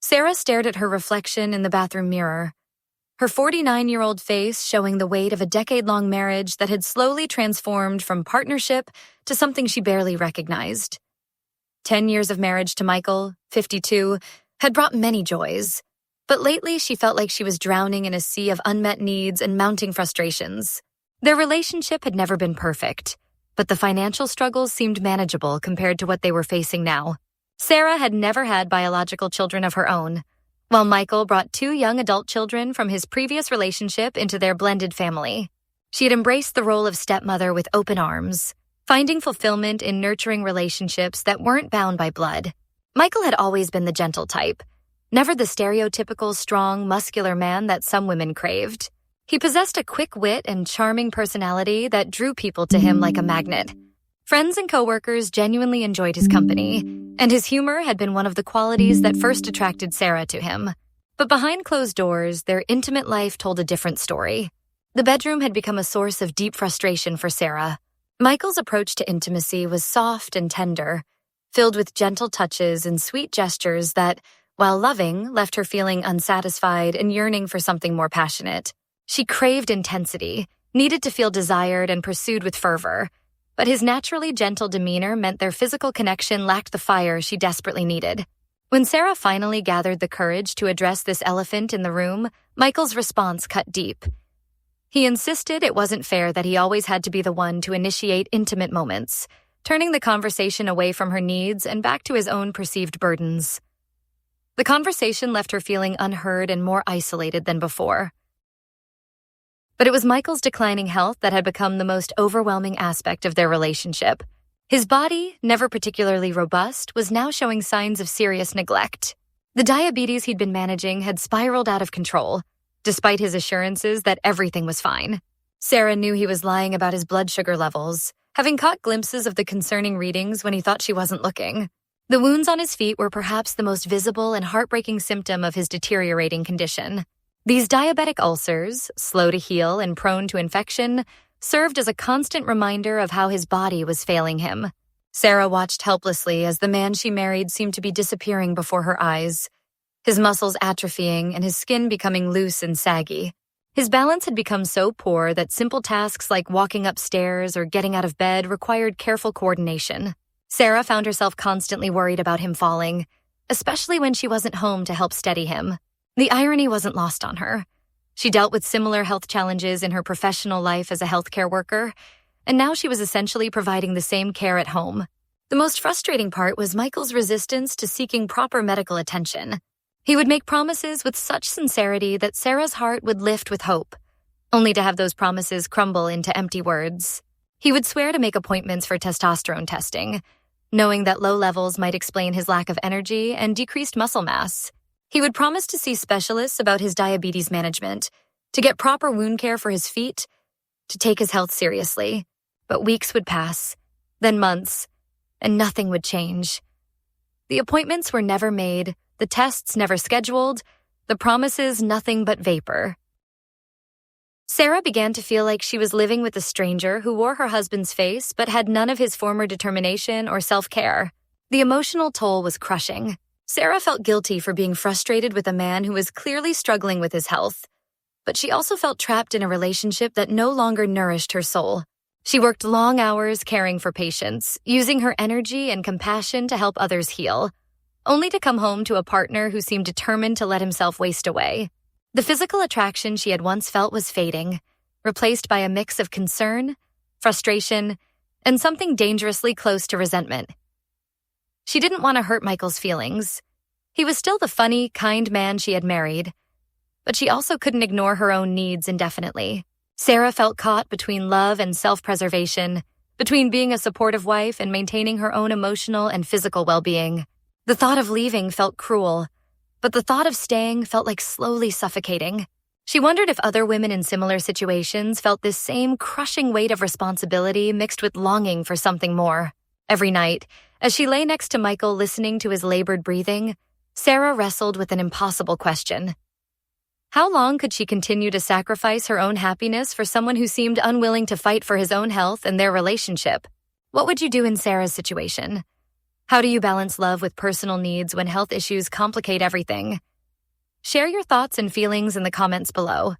Sarah stared at her reflection in the bathroom mirror, her 49-year-old face showing the weight of a decade-long marriage that had slowly transformed from partnership to something she barely recognized. 10 years of marriage to Michael, 52, had brought many joys, but lately she felt like she was drowning in a sea of unmet needs and mounting frustrations. Their relationship had never been perfect, but the financial struggles seemed manageable compared to what they were facing now. Sarah had never had biological children of her own, while Michael brought 2 young adult children from his previous relationship into their blended family. She had embraced the role of stepmother with open arms, finding fulfillment in nurturing relationships that weren't bound by blood. Michael had always been the gentle type, never the stereotypical strong, muscular man that some women craved. He possessed a quick wit and charming personality that drew people to him like a magnet. Friends and coworkers genuinely enjoyed his company, and his humor had been one of the qualities that first attracted Sarah to him. But behind closed doors, their intimate life told a different story. The bedroom had become a source of deep frustration for Sarah. Michael's approach to intimacy was soft and tender, filled with gentle touches and sweet gestures that, while loving, left her feeling unsatisfied and yearning for something more passionate. She craved intensity, needed to feel desired and pursued with fervor, but his naturally gentle demeanor meant their physical connection lacked the fire she desperately needed. When Sarah finally gathered the courage to address this elephant in the room, Michael's response cut deep. He insisted it wasn't fair that he always had to be the one to initiate intimate moments, turning the conversation away from her needs and back to his own perceived burdens. The conversation left her feeling unheard and more isolated than before. But it was Michael's declining health that had become the most overwhelming aspect of their relationship. His body, never particularly robust, was now showing signs of serious neglect. The diabetes he'd been managing had spiraled out of control, despite his assurances that everything was fine. Sarah knew he was lying about his blood sugar levels, having caught glimpses of the concerning readings when he thought she wasn't looking. The wounds on his feet were perhaps the most visible and heartbreaking symptom of his deteriorating condition. These diabetic ulcers, slow to heal and prone to infection, served as a constant reminder of how his body was failing him. Sarah watched helplessly as the man she married seemed to be disappearing before her eyes, his muscles atrophying and his skin becoming loose and saggy. His balance had become so poor that simple tasks like walking upstairs or getting out of bed required careful coordination. Sarah found herself constantly worried about him falling, especially when she wasn't home to help steady him. The irony wasn't lost on her. She dealt with similar health challenges in her professional life as a healthcare worker, and now she was essentially providing the same care at home. The most frustrating part was Michael's resistance to seeking proper medical attention. He would make promises with such sincerity that Sarah's heart would lift with hope, only to have those promises crumble into empty words. He would swear to make appointments for testosterone testing, knowing that low levels might explain his lack of energy and decreased muscle mass. He would promise to see specialists about his diabetes management, to get proper wound care for his feet, to take his health seriously. But weeks would pass, then months, and nothing would change. The appointments were never made, the tests never scheduled, the promises nothing but vapor. Sarah began to feel like she was living with a stranger who wore her husband's face but had none of his former determination or self-care. The emotional toll was crushing. Sarah felt guilty for being frustrated with a man who was clearly struggling with his health, but she also felt trapped in a relationship that no longer nourished her soul. She worked long hours caring for patients, using her energy and compassion to help others heal, only to come home to a partner who seemed determined to let himself waste away. The physical attraction she had once felt was fading, replaced by a mix of concern, frustration, and something dangerously close to resentment. She didn't want to hurt Michael's feelings. He was still the funny, kind man she had married, but she also couldn't ignore her own needs indefinitely. Sarah felt caught between love and self-preservation, between being a supportive wife and maintaining her own emotional and physical well-being. The thought of leaving felt cruel, but the thought of staying felt like slowly suffocating. She wondered if other women in similar situations felt this same crushing weight of responsibility mixed with longing for something more. Every night, as she lay next to Michael listening to his labored breathing, Sarah wrestled with an impossible question. How long could she continue to sacrifice her own happiness for someone who seemed unwilling to fight for his own health and their relationship? What would you do in Sarah's situation? How do you balance love with personal needs when health issues complicate everything? Share your thoughts and feelings in the comments below.